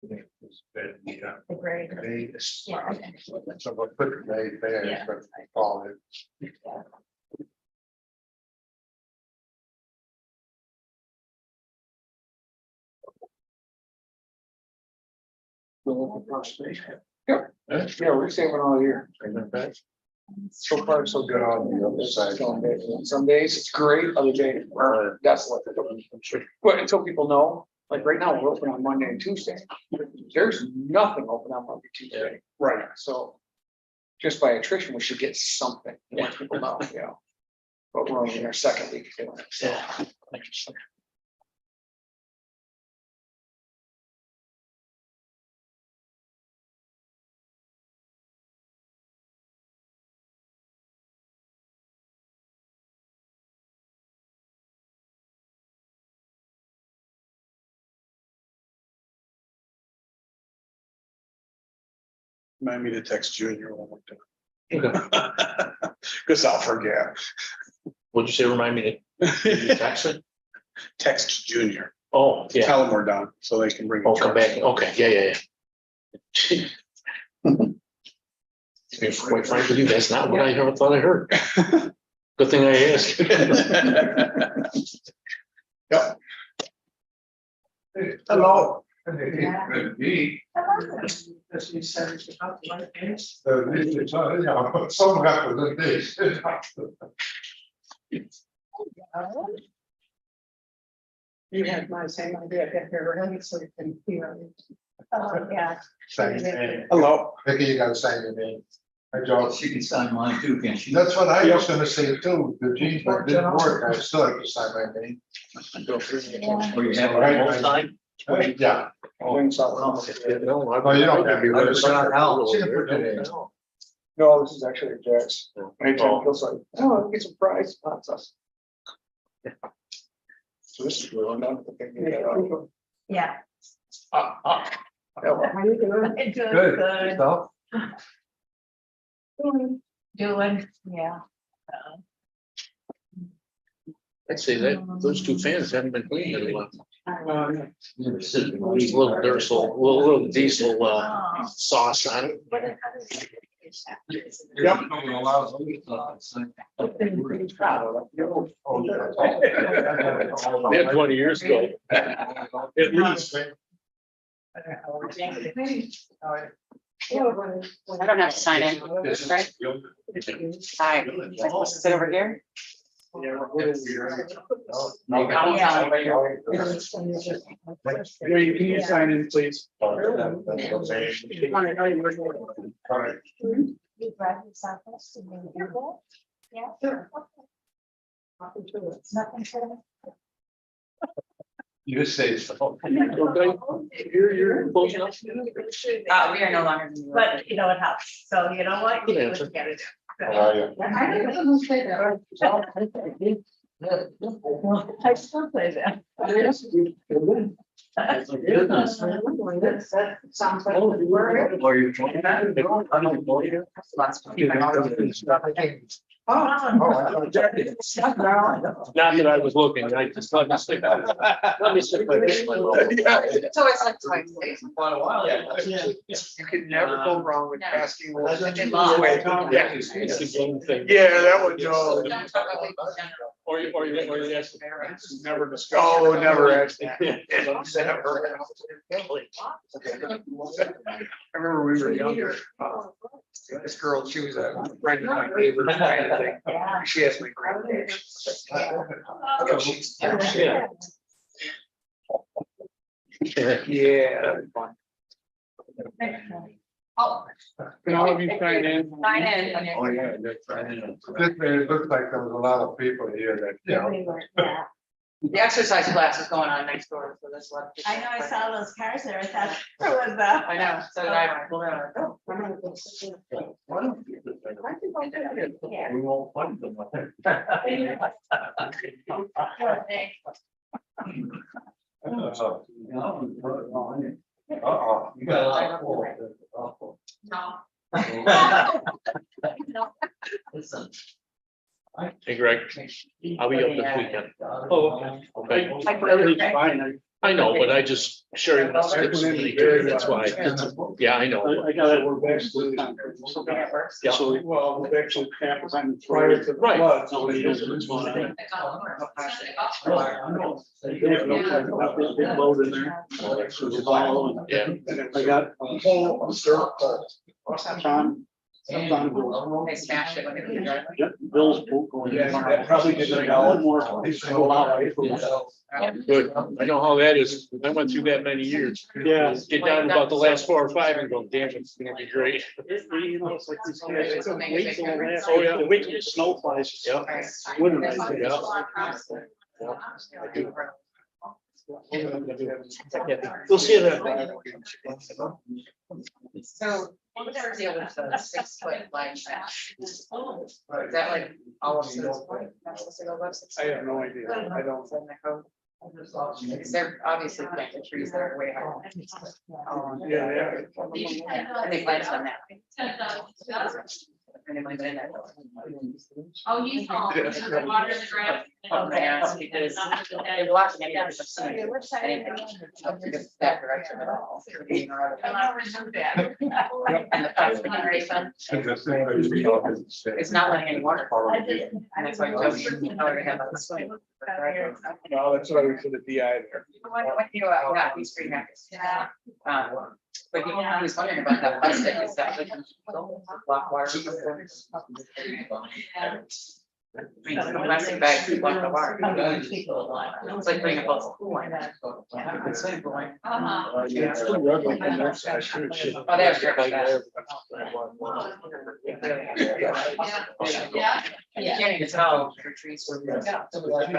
It's been, yeah. The grade. They- Yeah, okay. So we'll put the date there, Yeah. but call it. Yeah, we're saving all year. So far, so good. Good on the other side. Some days it's great, other days are desolate. But until people know, like right now, we're open on Monday and Tuesday. There's nothing open on Monday, Tuesday. Right. So just by attrition, we should get something, once people know, you know. But we're only in our second week doing it, so. Yeah. Remind me to text Junior one more Okay. time. Cause I'll forget. What'd you say? Remind me to text it? Text Junior, Oh, yeah. tell them we're done, so they can bring. Oh, come back. Okay, yeah. To be quite frank with you, that's not what I thought I heard. Good thing I asked. Yep. Hello. Yeah. Good to be. Someone got to look this. You had my same idea, get here early so you can hear. Oh, yeah. Sign your name. Hello. Vicky, you gotta sign your name. Hi, Joe. She can sign mine too, can't she? That's what I was gonna say too, the jeans, but it didn't work, I still have to sign my name. Yeah. Or you have Right, it all right. time? Yeah. Wings out. No, Oh, you don't have to. I was gonna help. No, this is actually Jack's. Oh. Anytime it feels like, oh, I'll get some fries, that's us. So this is really not the thing. Yeah. Yeah. How you doing? Good. Stuff. Doing, yeah. I'd say that those two fans haven't been cleaned in a while. Never sit. There's a little little diesel sauce on it. Yep. Yeah, 20 years ago. At least. I don't have to sign in, right? Hi, am I supposed to sit over here? Can you sign in, please? You drive yourself to the airport? Yeah. Nothing to. You say so. You're close enough. We are no longer. But you know what helps, so you know what? Good You do answer. what you gotta do. How are you? I still play that. Sounds like. Or you're joining that? I don't know you. Not that I was looking, I just let me stick. Let me stick my fish. It's always like twice. Quite a while. You can never go wrong with asking. Yeah, it's the game thing. Yeah, that would go. Or you ask. Never discussed. Oh, never actually. I remember we were younger. This girl, she was a friend of my neighbor kind of thing. Yeah. She asked me great. Yeah, that'd be fun. Oh. Can all of you sign in? Sign in. Oh, yeah, that's right. It looks like there was a lot of people here that, you know. Yeah. The exercise class is going on next door, so that's what. I know, I saw those cars there, I thought there was a. I know, so did I. Yeah. We won't find them. You got a lot of pull. No. Listen. Hey, Greg, I'll be up this weekend. Oh, okay. Everything's fine. I know, but I just, Sure, he wants to get some money too, that's why. Yeah, I know. I got it, we're back to the. Yeah. So, well, we're back to the time prior to the Right. flood, nobody knows what's going on. They have no plan about this big load in there. So it's all- Yeah. And then I got a whole dirt hole. Tom, They smashed it. Bill's boat going. Yeah, that probably didn't help. Good, I know how that is, I went through that many years. Yeah. Get down to about the last 4 or 5 and go, damn, it's gonna be great. You know, it's like these guys, they don't wait till the last- Oh, yeah. they wait till the snow flies. Yeah. Winterize it. I do. We'll see you then. So what's our deal with the 6-foot line fence? Is that like all of Sodus Point? That's supposed to go above 6 I foot? have no idea. I don't. Is that in the code? Because they're obviously planting trees that are way higher. Yeah, And they planted on that. And they planted in that. Oh, you. Water in the ground. Oh, I asked because they're blocking it. Because that direction at all. I never knew that. And the fence generation is not letting any water fall. And that's why I just, I already have a swing. No, that's why we put a DI there. When you, yeah, he's pretty happy. But he was wondering about that plastic, is that like block water? I mean, the plastic bags to block the water. It's like putting a bottle of cool wine. Yeah, it's swimming pool wine. Uh-huh. Yeah, it's still rubbing on that side, too. Oh, they have strips of that. Yeah. You can't even tell your trees were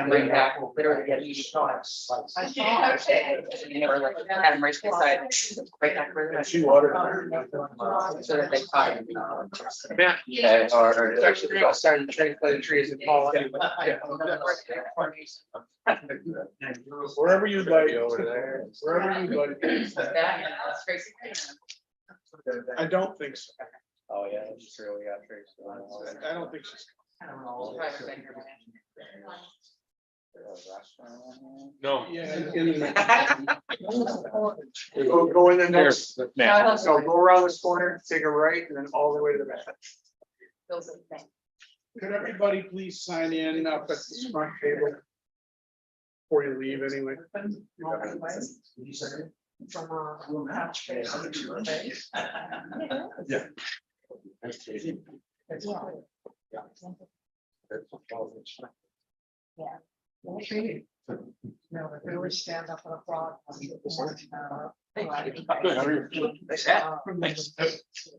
bring back literally get easy thoughts. And they were like, had them right beside, right back where they're. She watered. So that they caught it. Matt, Yeah, or actually, they all started to transplant the trees and fall. Wherever you'd like. Over there. Wherever you'd like. That's crazy. I don't think so. Oh, yeah, that's true, we got trees. I don't think she's. no. Yeah. Go in the next, Matt, so go around this corner, take a right, and then all the way to the back. Could everybody please sign in up at this front table? Before you leave, anyway. Yeah. No, but we always stand up and applaud. Good, how are you?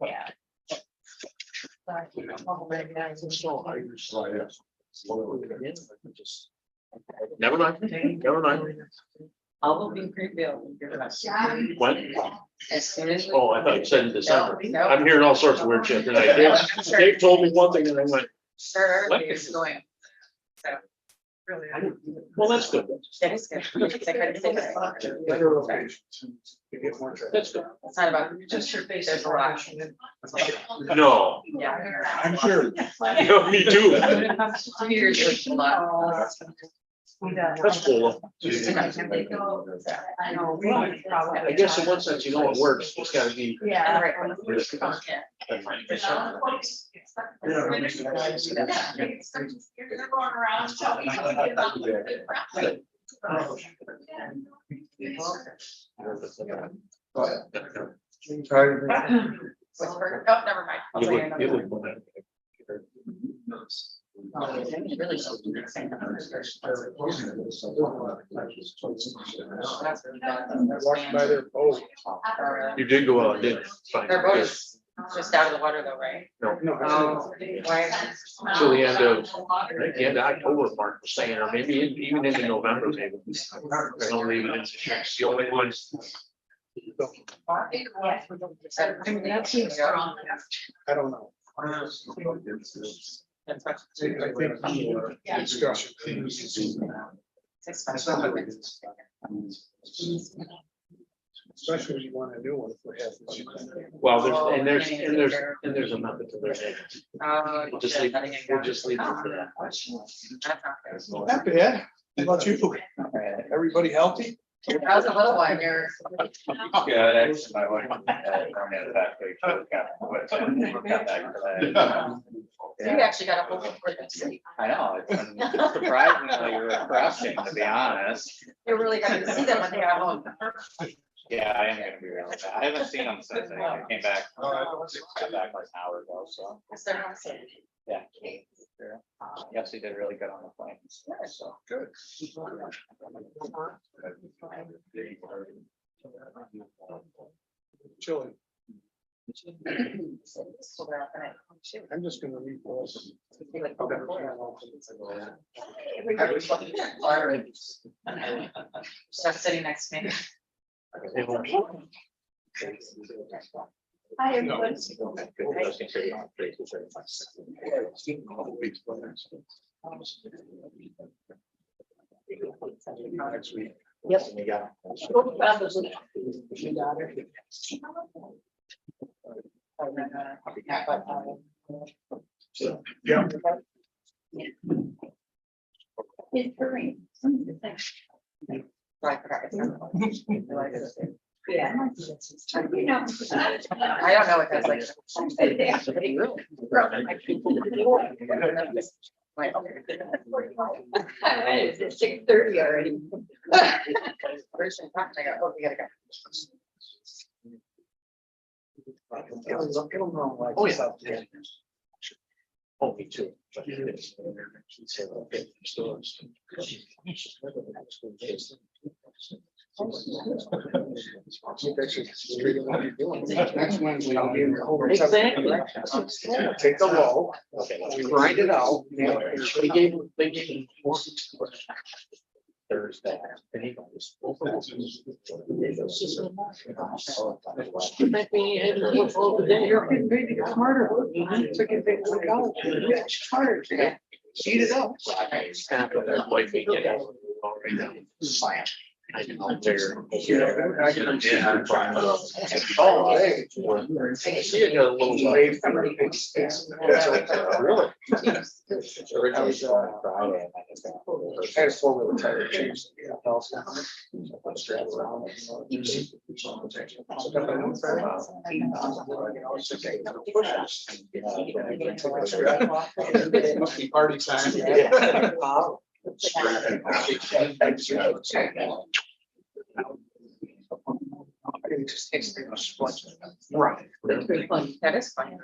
Yeah. Never mind, never mind. All will be pre-built. When? As soon as. Oh, I thought you said in December. No. I'm hearing all sorts of weird shit tonight. Dave told me one thing and I went, Sure, everybody's going. So, Really. well, that's good. that is good. Because I couldn't say that. Better location. To get more traffic. That's good. It's not about. Just your There's basic a lot. operation. No, Yeah. I'm sure. you know, me too. 2 years is a lot. That's cool. I know. I guess in one sense, you know, it works. It's gotta be. Yeah. You're going around telling Oh, never mind. I'll You tell you would- you another would one. want to- Really something that's saying that. That's really bad. I walked by their boat. You did go out, didn't you? Fine. Their boat is just out of the water though, right? No, Oh, why? Till the end of, I think the end of October, Mark was saying, or maybe even into November, maybe. I don't leave it in. It's the only one. I don't know. I think the discussion. Especially when you want a new one. If we have one. Well, there's a method to their name. We'll just leave it for that. Not bad. How about you? Everybody healthy? That was a little one, you're. Yeah, that's my wife. That picture. Got back to that. You actually got a whole report this week. I know, it's surprisingly refreshing, to be honest. You're really gonna see them when they got home. Yeah, I am gonna be real. I haven't seen them since I came back. Got back like an hour ago, so, Is there no say? yeah. Sure. Yes, he did really good on the plane, so. Good. Chili. I'm just gonna read those. Start sitting next to me. Hi, everyone. Next week. Yep. Yeah. It's Kareem. Yeah. You know. I don't know what that's like. Like, It's 6:30 already. where's the top? I got, oh, we gotta go. Oh, yeah. Oh, me too. Next Wednesday. I'll be in the whole- Exactly. Take the low, grind it out. They gave Thursday. You're getting paid to get smarter. To get paid to go. It's hard. Eat it up. I know they're. Oh, hey. See it got a little wave. Really? I had a four-wheel tire change. Must be party time. It just takes me a sponge. Right. That is funny.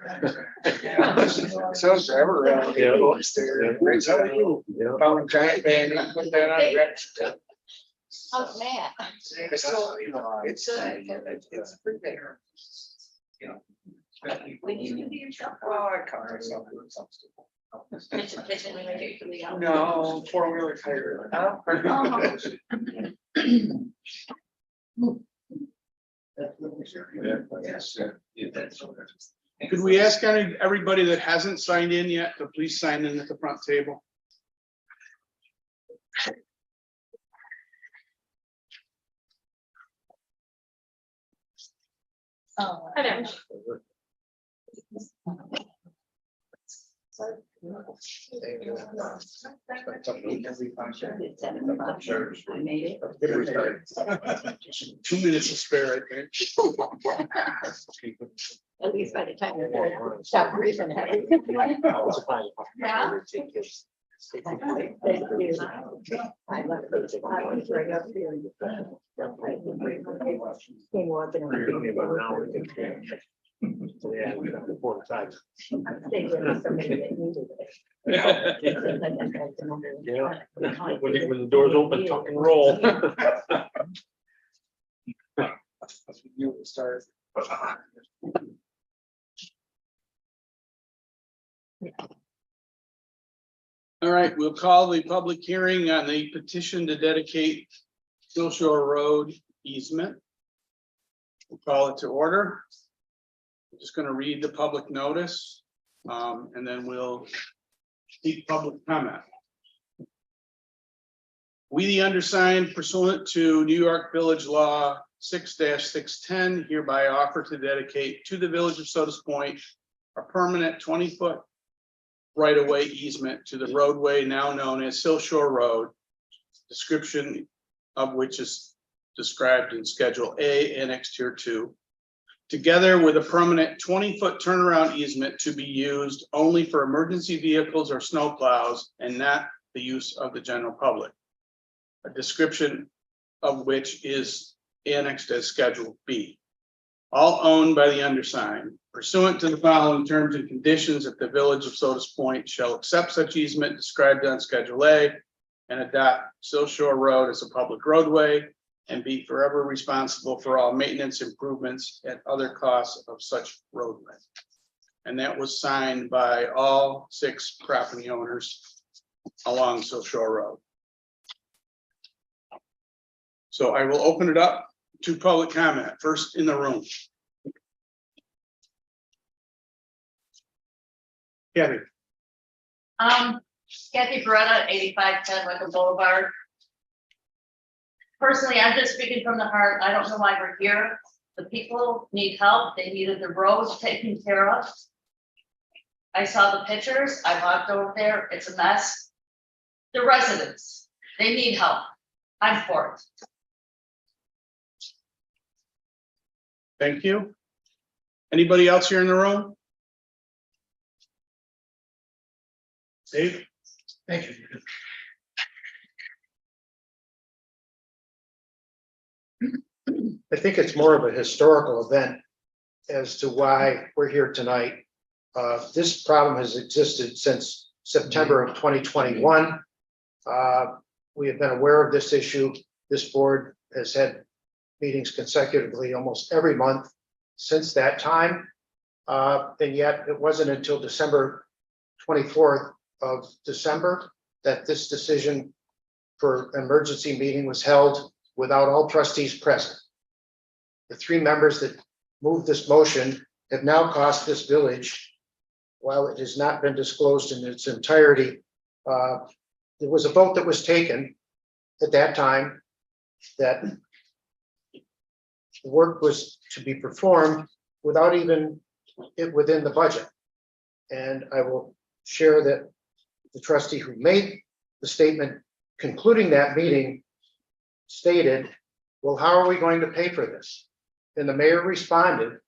So is ever around. Yeah. Great time. Found a giant band, and put that on. Register. How's Matt? It's still, you know, it's pretty big. You know. When you do yourself. Oh, I caught myself doing something. Kitchen related to the. No, four-wheeler tire. Could we ask everybody that hasn't signed in yet to please sign in at the front table? Oh. I made it. 2 minutes to spare, I think. At least by the time you're stop breathing. Thank you. I love it. I was right up here. Came walking around. Yeah, we got the 4 times. Stayed with somebody that needed it. Yeah. When the doors open, tuck and roll. You would start. All right, we'll call the public hearing on the petition to dedicate Still Shore Road easement. We'll call it to order. I'm just gonna read the public notice, and then we'll seek public comment. We, the undersigned, pursuant to New York Village Law 6-610, hereby offer to dedicate to the Village of Sodus Point a permanent 20-foot right-of-way easement to the roadway now known as Still Shore Road, description of which is described in Schedule A, Annex Tier 2, together with a permanent 20-foot turnaround easement to be used only for emergency vehicles or snow plows and not the use of the general public. A description of which is annexed as Schedule B. All owned by the undersigned, pursuant to the following terms and conditions, that the village of Sodus Point shall accept such easement described on Schedule A and adopt Sill Shore Road as a public roadway and be forever responsible for all maintenance, improvements, and other costs of such roadway. And that was signed by all 6 property owners along Sill Shore Road. So I will open it up to public comment, first in the room. Kathy. Kathy Beretta, 8510 Wickham Boulevard. Personally, I'm just speaking from the heart. I don't know why we're here. The people need help. They needed the roads taken care of. I saw the pictures. I walked over there. It's a mess. The residents, they need help. I'm for it. Thank you. Anybody else here in the room? Dave? Thank you. I think it's more of a historical event as to why we're here tonight. This problem has existed since September of 2021. We have been aware of this issue. This board has had meetings consecutively almost every month since that time. And yet it wasn't until December 24th of December that this decision for emergency meeting was held without all trustees present. The 3 members that moved this motion have now cost this village, while it has not been disclosed in its entirety. There was a vote that was taken at that time that the work was to be performed without even it within the budget. And I will share that the trustee who made the statement concluding that meeting stated, well, how are we going to pay for this? And the mayor responded,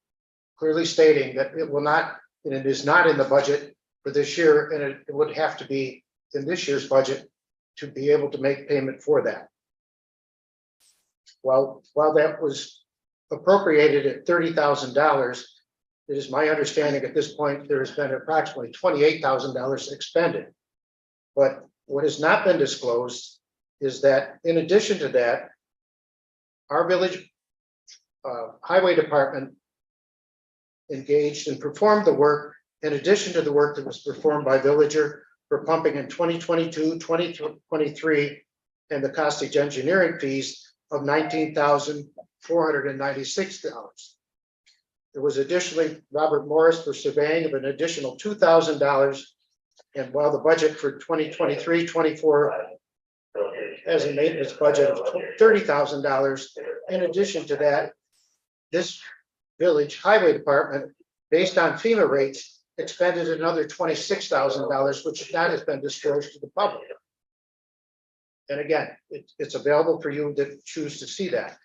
clearly stating that it will not, and it is not in the budget for this year, and it would have to be in this year's budget to be able to make payment for that. While that was appropriated at $30,000, it is my understanding at this point there has been approximately $28,000 expended. But what has not been disclosed is that in addition to that, our village highway department engaged and performed the work in addition to the work that was performed by Villager for pumping in 2022, 2023, and the costage engineering fees of $19,496. There was additionally Robert Morris for surveying of an additional $2,000. And while the budget for 2023-24 has a maintenance budget of $30,000, in addition to that, this village highway department, based on FEMA rates, expended another $26,000, which that has been disclosed to the public. And again, it's available for you to choose to see that.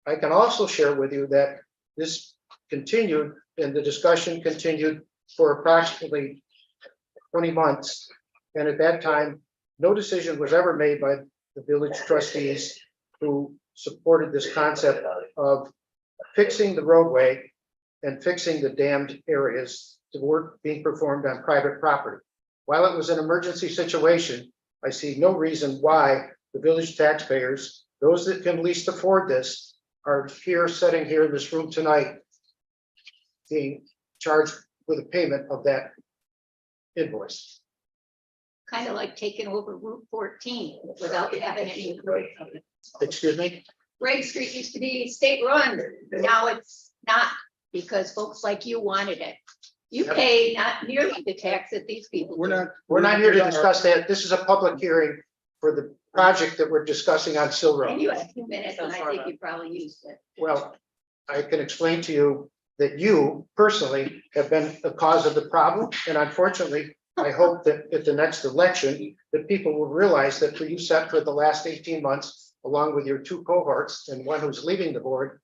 I can also share with you that this continued and the discussion continued for approximately 20 months. And at that time, no decision was ever made by the village trustees who supported this concept of fixing the roadway and fixing the dammed areas, the work being performed on private property. While it was an emergency situation, I see no reason why the village taxpayers, those that can least afford this, are here sitting here in this room tonight being charged with a payment of that invoice. Kind of like taking over Route 14 without having any road. Excuse me? Greg Street used to be state run. Now it's not because folks like you wanted it. You Yep. pay not nearly the tax that these people. We're do. not Here to discuss that. This is a public hearing for the project that we're discussing on Sill And Road. you had a few minutes and I think you probably used it. Well, I can explain to you that you personally have been the cause of the problem. And unfortunately, I hope that at the next election, that people will realize that for you set for the last 18 months, along with your two cohorts and one who's leaving the board,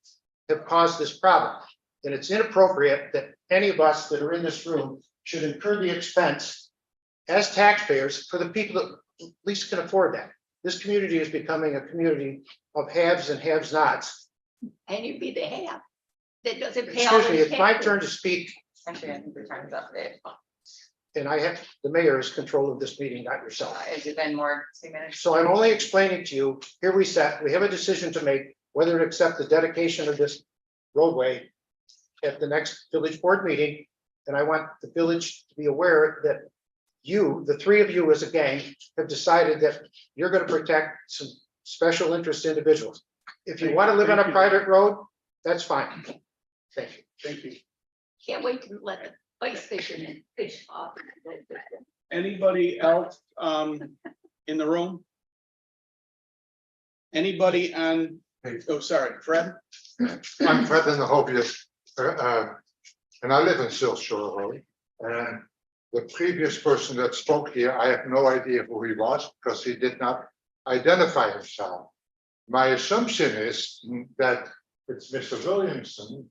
have caused this problem. And it's inappropriate that any of us that are in this room should incur the expense as taxpayers for the people that least can afford that. This community is becoming a community of haves and have-nots. And you'd be the half that doesn't pay all Excuse me, the it's my taxes. turn to speak, Actually, I think your time's up, Dave. and I have, the mayor is control of this meeting, not yourself. Has it been more 2 minutes? So I'm only explaining to you, here we sat, we have a decision to make, whether to accept the dedication of this roadway at the next village board meeting. And I want the village to be aware that you, the three of you as a gang, have decided that you're gonna protect some special interest individuals. If you want to live on a private road, that's fine. Thank you. Thank you. Can't wait to let the ice fishermen fish off. Anybody else in the room? Anybody on, oh, sorry, Fred? I'm Fred in the Hobius, and I live in Silk Shore Road. And the previous person that spoke here, I have no idea who he was because he did not identify himself. My assumption is that it's Mr. Williamson,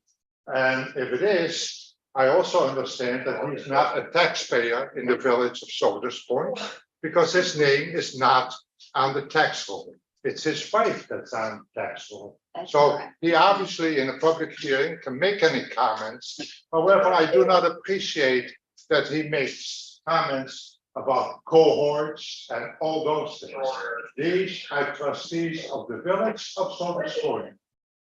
and if it is, I also understand that he's not a taxpayer in the village of Sodus Point because his name is not on the tax roll. It's his wife that's on the tax roll. That's So correct. he obviously in a public hearing can make any comments. However, I do not appreciate that he makes comments about cohorts and all those things. These are trustees of the village of Sodus Point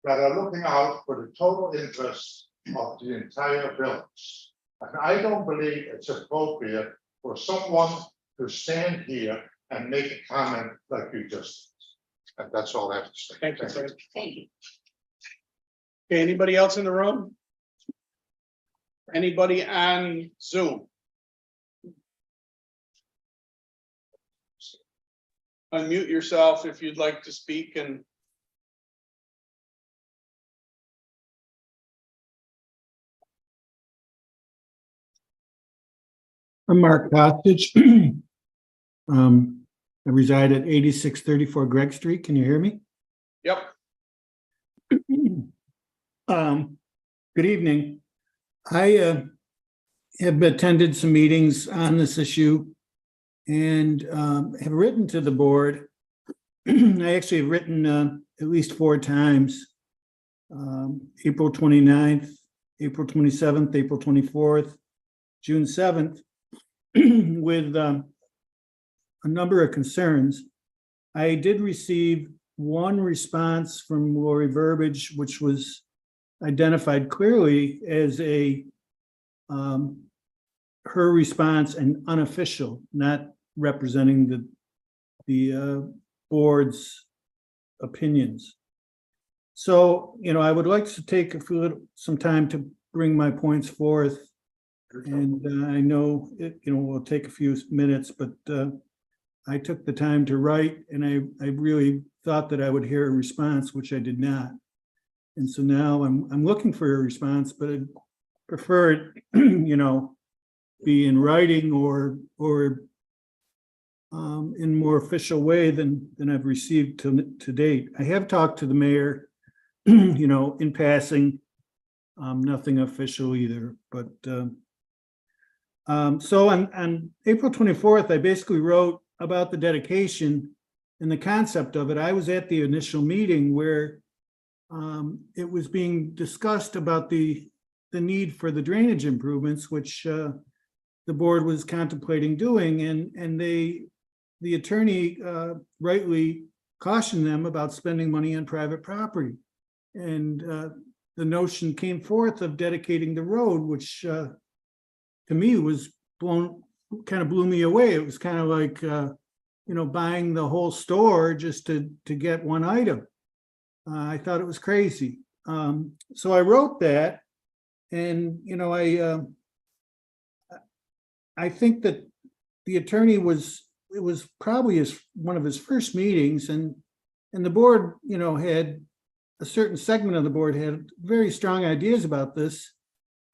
that are looking out for the total interest of the entire village. And I don't believe it's appropriate for someone to stand here and make a comment like you just did. And that's all I have to say. Thank you, Fred. Thank you. Okay, anybody else in the room? Anybody on Zoom? Unmute yourself if you'd like to speak and. I'm Mark Costage. I reside at 8634 Greg Street. Can you hear me? Yep. Good evening. I have attended some meetings on this issue and have written to the board. I actually have written at least 4 times. April 29th, April 27th, April 24th, June 7th, with a number of concerns. I did receive one response from Lori Burbidge, which was identified clearly as a her response and unofficial, not representing the board's opinions. So, I would like to take some time to bring my points forth. And I know it, will take a few minutes, but I took the time to write, and I really thought that I would hear a response, which I did not. And so now I'm looking for a response, but I'd prefer it, be in writing or in more official way than I've received to date. I have talked to the mayor, in passing, nothing official either, but so on April 24th, I basically wrote about the dedication and the concept of it. I was at the initial meeting where it was being discussed about the need for the drainage improvements, which the board was contemplating doing, and the attorney rightly cautioned them about spending money on private property. And the notion came forth of dedicating the road, which to me was kind of blew me away. It was kind of like, buying the whole store just to get one item. I thought it was crazy. So I wrote that, and, I think that the attorney it was probably one of his first meetings, and the board, had a certain segment of the board had very strong ideas about this.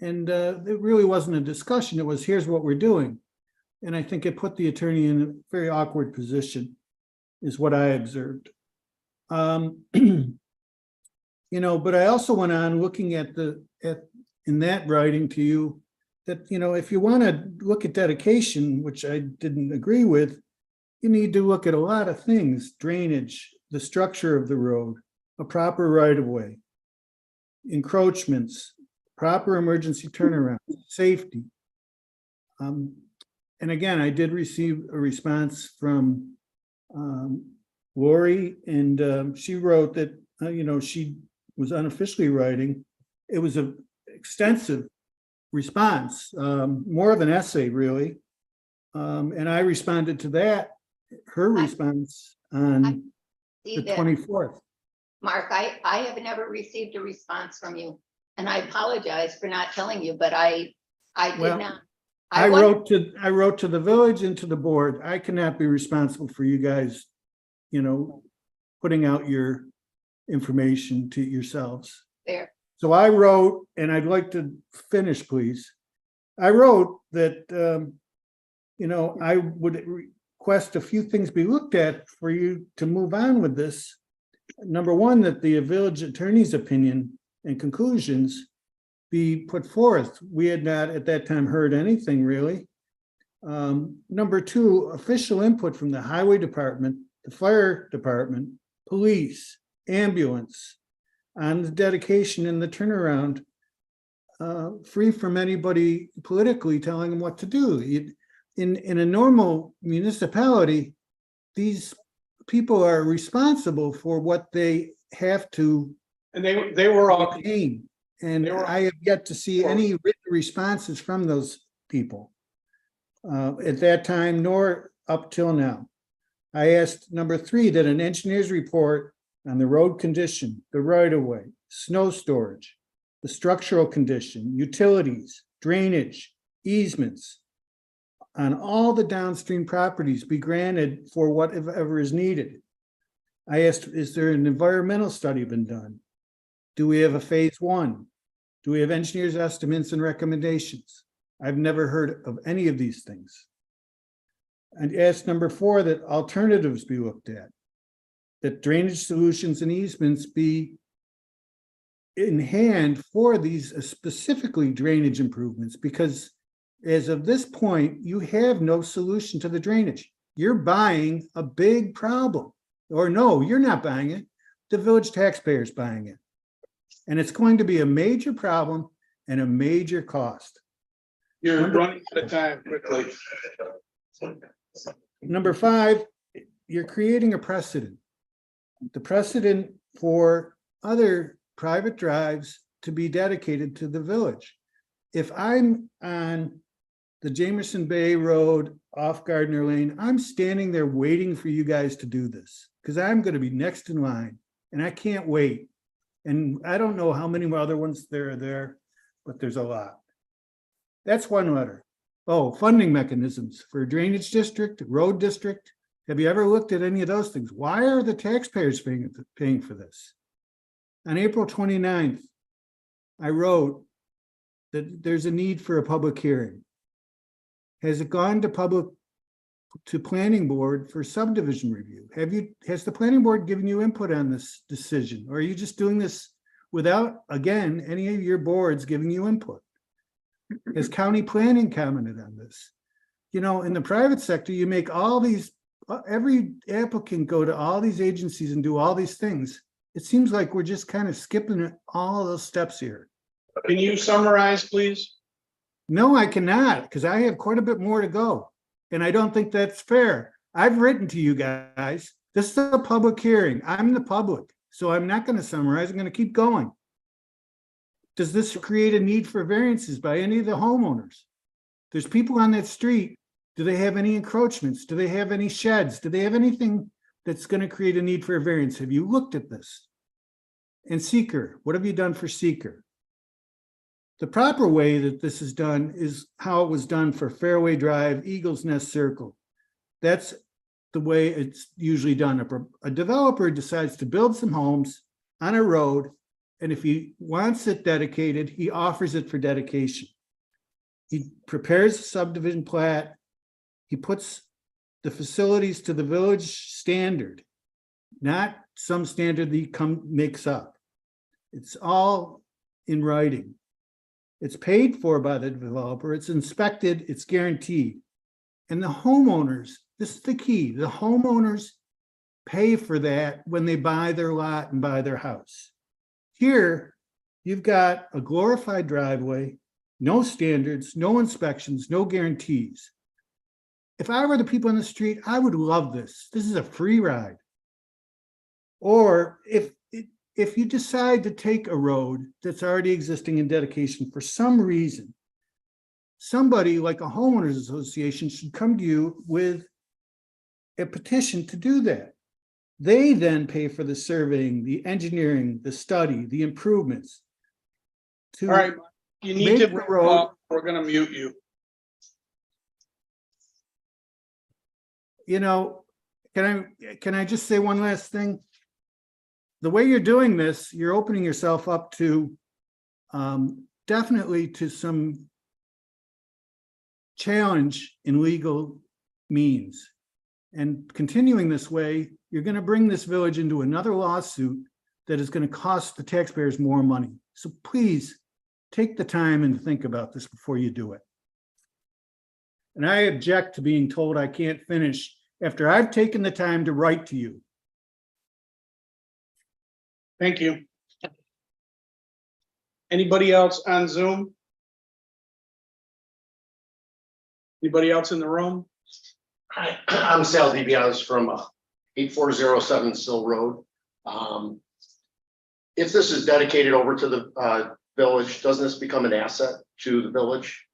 And it really wasn't a discussion. It was, here's what we're doing. And I think it put the attorney in a very awkward position, is what I observed. But I also went on looking at in that writing to you, that, if you want to look at dedication, which I didn't agree with, you need to look at a lot of things: drainage, the structure of the road, a proper right of way, encroachments, proper emergency turnaround, safety. And again, I did receive a response from Lori, and she wrote that, she was unofficially writing. It was an extensive response, more of an essay, really. And I responded to that, her response on See the that, 24th. Mark, I have never received a response from you, and I apologize for not telling you, but I did Well, not. I wonder- wrote to the village and to the board. I cannot be responsible for you guys, putting out your information to yourselves. There, So I wrote, and I'd like to finish, please. I wrote that, I would request a few things be looked at for you to move on with this. Number one, that the village attorney's opinion and conclusions be put forth. We had not at that time heard anything really. Number two, official input from the highway department, the fire department, police, ambulance on the dedication and the turnaround, free from anybody politically telling them what to do. In a normal municipality, these people are responsible for what they have to And they were all, obtain. And They were- I have yet to see any written responses from those people at that time, nor up till now. I asked, number three, that an engineer's report on the road condition, the right-of-way, snow storage, the structural condition, utilities, drainage, easements on all the downstream properties be granted for whatever is needed. I asked, is there an environmental study been done? Do we have a phase one? Do we have engineers' estimates and recommendations? I've never heard of any of these things. And asked number four, that alternatives be looked at, that drainage solutions and easements be in hand for these specifically drainage improvements, because as of this point, you have no solution to the drainage. You're buying a big problem. Or no, you're not buying it. The village taxpayer's buying it. And it's going to be a major problem and a major cost. you're running out of time quickly. Number five, you're creating a precedent. The precedent for other private drives to be dedicated to the village. If I'm on the Jamerson Bay Road off Gardner Lane, I'm standing there waiting for you guys to do this, because I'm going to be next in line and I can't wait. And I don't know how many other ones there are there, but there's a lot. That's one letter. Oh, funding mechanisms for drainage district, road district. Have you ever looked at any of those things? Why are the taxpayers paying for this? On April 29th, I wrote that there's a need for a public hearing. Has it gone to planning board for subdivision review? Has the planning board given you input on this decision? Or are you just doing this without, again, any of your boards giving you input? Has county planning commented on this? In the private sector, you make all these, every applicant go to all these agencies and do all these things. It seems like we're just kind of skipping all those steps here. Can you summarize, please? No, I cannot, because I have quite a bit more to go. And I don't think that's fair. I've written to you guys. This is a public hearing. I'm the public, so I'm not going to summarize. I'm going to keep going. Does this create a need for variances by any of the homeowners? There's people on that street. Do they have any encroachments? Do they have any sheds? Do they have anything that's going to create a need for a variance? Have you looked at this? And seeker, what have you done for seeker? The proper way that this is done is how it was done for Fairway Drive, Eagles Nest Circle. That's the way it's usually done. A developer decides to build some homes on a road, and if he wants it dedicated, he offers it for dedication. He prepares a subdivision plat. He puts the facilities to the village standard, not some standard that he makes up. It's all in writing. It's paid for by the developer, it's inspected, it's guaranteed. And the homeowners, this is the key, the homeowners pay for that when they buy their lot and buy their house. Here, you've got a glorified driveway, no standards, no inspections, no guarantees. If I were the people on the street, I would love this. This is a free ride. Or if you decide to take a road that's already existing in dedication for some reason, somebody like a homeowners association should come to you with a petition to do that. They then pay for the surveying, the engineering, the study, the improvements. All right, you need make to, the road- we're gonna mute you. You know, can I just say one last thing? The way you're doing this, you're opening yourself up to definitely to some challenge in legal means. And continuing this way, you're going to bring this village into another lawsuit that is going to cost the taxpayers more money. So please take the time and think about this before you do it. And I object to being told I can't finish after I've taken the time to write to you. Thank you. Anybody else on Zoom? Anybody else in the room? Hi, I'm Sal DiBiase from 8407 Sill Road. If this is dedicated over to the village, doesn't this become an asset to the village?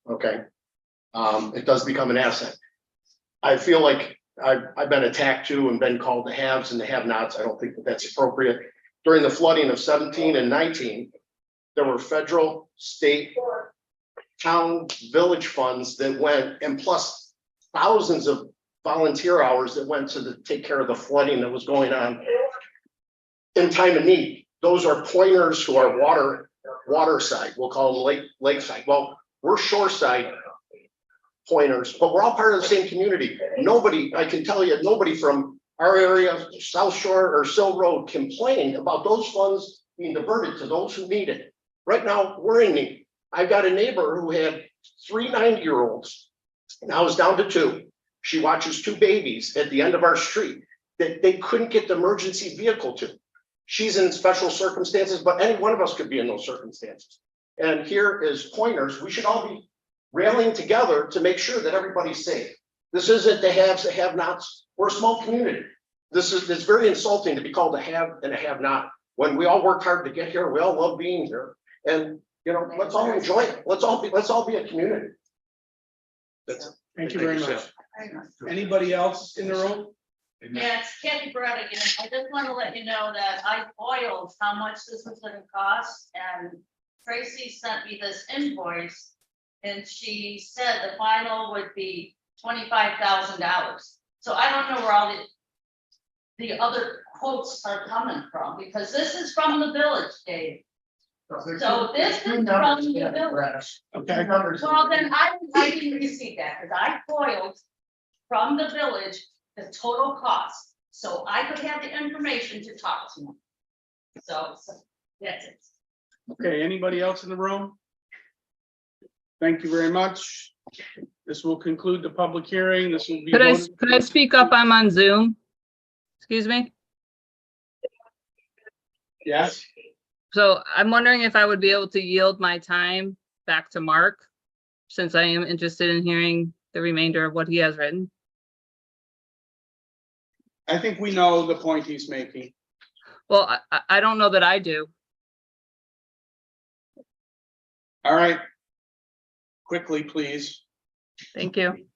Okay. It does become an asset. I feel like I've been attacked too and been called the haves and the have-nots. I don't think that that's appropriate. During the flooding of 17 and 19, there were federal, state, town, village funds that went, and plus thousands of volunteer hours that went to take care of the flooding that was going on in time of need. Those are pointers who are water side. We'll call them lakeside. Well, we're shoreside pointers, but we're all part of the same community. Nobody, I can tell you, nobody from our area, South Shore or Sill Road, complained about those funds being diverted to those who need it. Right now, we're in need. I've got a neighbor who had 3 90-year-olds, now is down to 2. She watches 2 babies at the end of our street that they couldn't get the emergency vehicle to. She's in special circumstances, but any one of us could be in those circumstances. And here is pointers. We should all be rallying together to make sure that everybody's safe. This isn't the haves, the have-nots. We're a small community. It's very insulting to be called a have and a have-not when we all worked hard to get here. We all love being here, and you know, let's all enjoy it. Let's all be a community. That's it. Thank you very much. Anybody else in the room? Yeah, it's Kathy Brett again. I just want to let you know that I foiled how much this was gonna cost, and Tracy sent me this invoice. And she said the final would be $25,000. So I don't know where all the other quotes are coming from, because this is from the village, Dave. So this is from the village. Okay. Well, then I didn't receive that, because I foiled from the village the total cost, so I could have the information to talk to them. So that's it. Okay, anybody else in the room? Thank you very much. This will conclude the public hearing. This will be. Could I speak up? I'm on Zoom. Excuse me. Yes. So I'm wondering if I would be able to yield my time back to Mark, since I am interested in hearing the remainder of what he has written. I think we know the point he's making. Well, I don't know that I do. All right. Quickly, please. Thank you.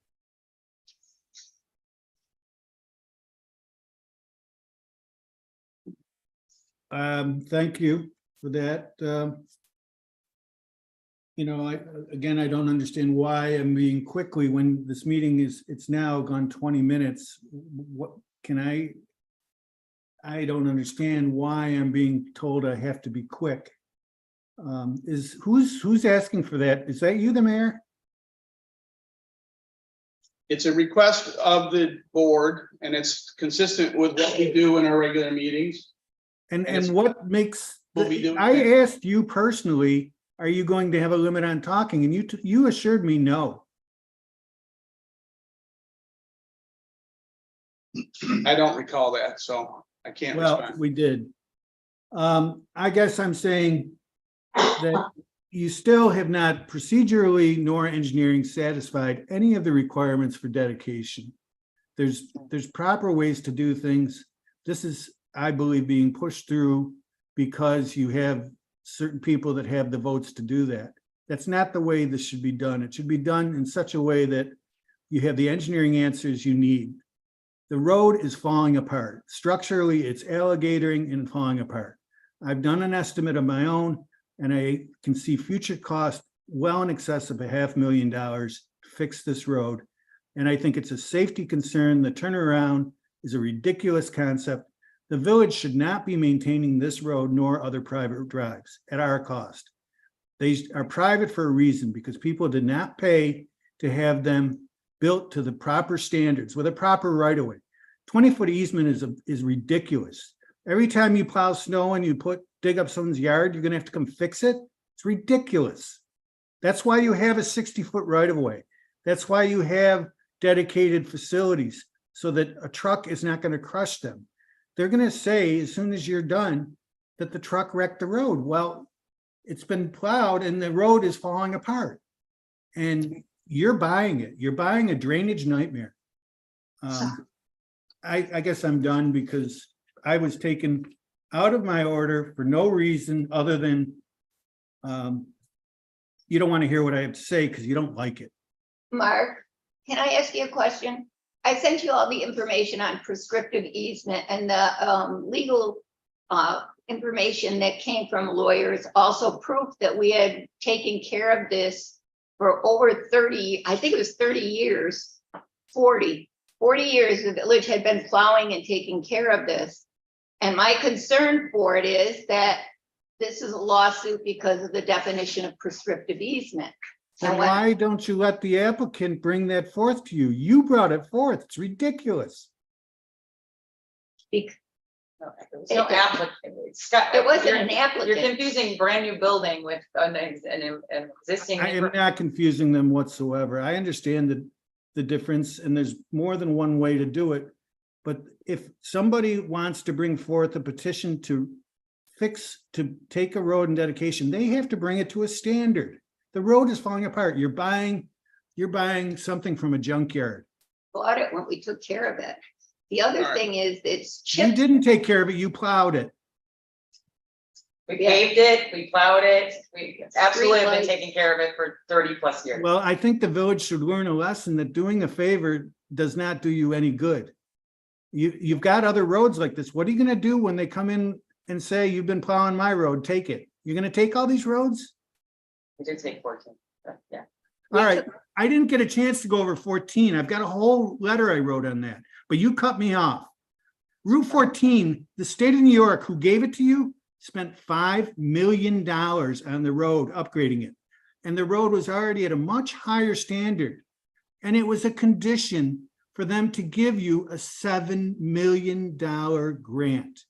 Thank you for that. You know, again, I don't understand why I'm being quickly when this meeting it's now gone 20 minutes. What can I don't understand why I'm being told I have to be quick. Who's asking for that? Is that you, the mayor? It's a request of the board and it's consistent with what we do in our regular meetings. And what makes, We'll be doing I that. asked you personally, are you going to have a limit on talking? And you assured me no. I don't recall that, so I can't Well, respond. we did. I guess I'm saying that you still have not procedurally nor engineering satisfied any of the requirements for dedication. There's proper ways to do things. This is, I believe, being pushed through because you have certain people that have the votes to do that. That's not the way this should be done. It should be done in such a way that you have the engineering answers you need. The road is falling apart. Structurally, it's alligatoring and falling apart. I've done an estimate of my own, and I can see future costs well in excess of $500,000 to fix this road. And I think it's a safety concern. The turnaround is a ridiculous concept. The village should not be maintaining this road nor other private drives at our cost. They are private for a reason, because people did not pay to have them built to the proper standards with a proper right-of-way. 20-foot easement is ridiculous. Every time you plow snow and you dig up someone's yard, you're gonna have to come fix it. It's ridiculous. That's why you have a 60-foot right-of-way. That's why you have dedicated facilities, so that a truck is not gonna crush them. They're gonna say, as soon as you're done, that the truck wrecked the road. Well, it's been plowed and the road is falling apart. And you're buying it. You're buying a drainage nightmare. I guess I'm done, because I was taken out of my order for no reason other than you don't want to hear what I have to say because you don't like it. Mark, can I ask you a question? I sent you all the information on prescriptive easement, and the legal information that came from lawyers, also proof that we had taken care of this for over 30, I think it was 30 years, 40 years, the village had been plowing and taking care of this. And my concern for it is that this is a lawsuit because of the definition of prescriptive easement. Then And why don't you let the applicant bring that forth to you? You brought it forth. It's ridiculous. No applicant. Scott, It wasn't you're- an applicant. You're confusing brand new building with an existing. I am not confusing them whatsoever. I understand the difference, and there's more than one way to do it. But if somebody wants to bring forth a petition to take a road in dedication, they have to bring it to a standard. The road is falling apart. You're buying something from a junkyard. Bought it when we took care of it. The other All right. thing is it's You chipped. didn't take care of it. You plowed it. We paved it, we plowed it, we absolutely have been Streetlights. taking care of it for 30+ years. Well, I think the village should learn a lesson that doing a favor does not do you any good. You've got other roads like this. What are you gonna do when they come in and say, you've been plowing my road, take it? You're gonna take all these roads? We did take 14, but yeah. All right, I didn't get a chance to go over 14. I've got a whole letter I wrote on that, but you cut me off. Route 14, the state of New York, who gave it to you, spent $5 million on the road, upgrading it. And the road was already at a much higher standard. And it was a condition for them to give you a $7 million grant.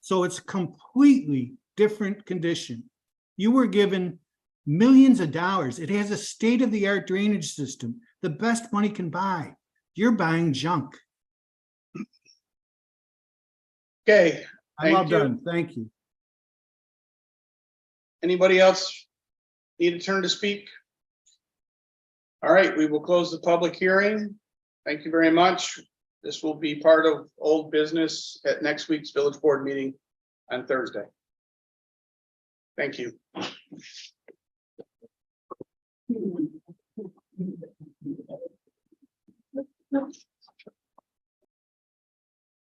So it's a completely different condition. You were given millions of dollars. It has a state-of-the-art drainage system, the best money can buy. You're buying junk. Okay, I'm all Thank you. done. Thank you. anybody else need a turn to speak? All right, we will close the public hearing. Thank you very much. This will be part of old business at next week's village board meeting on Thursday. Thank you.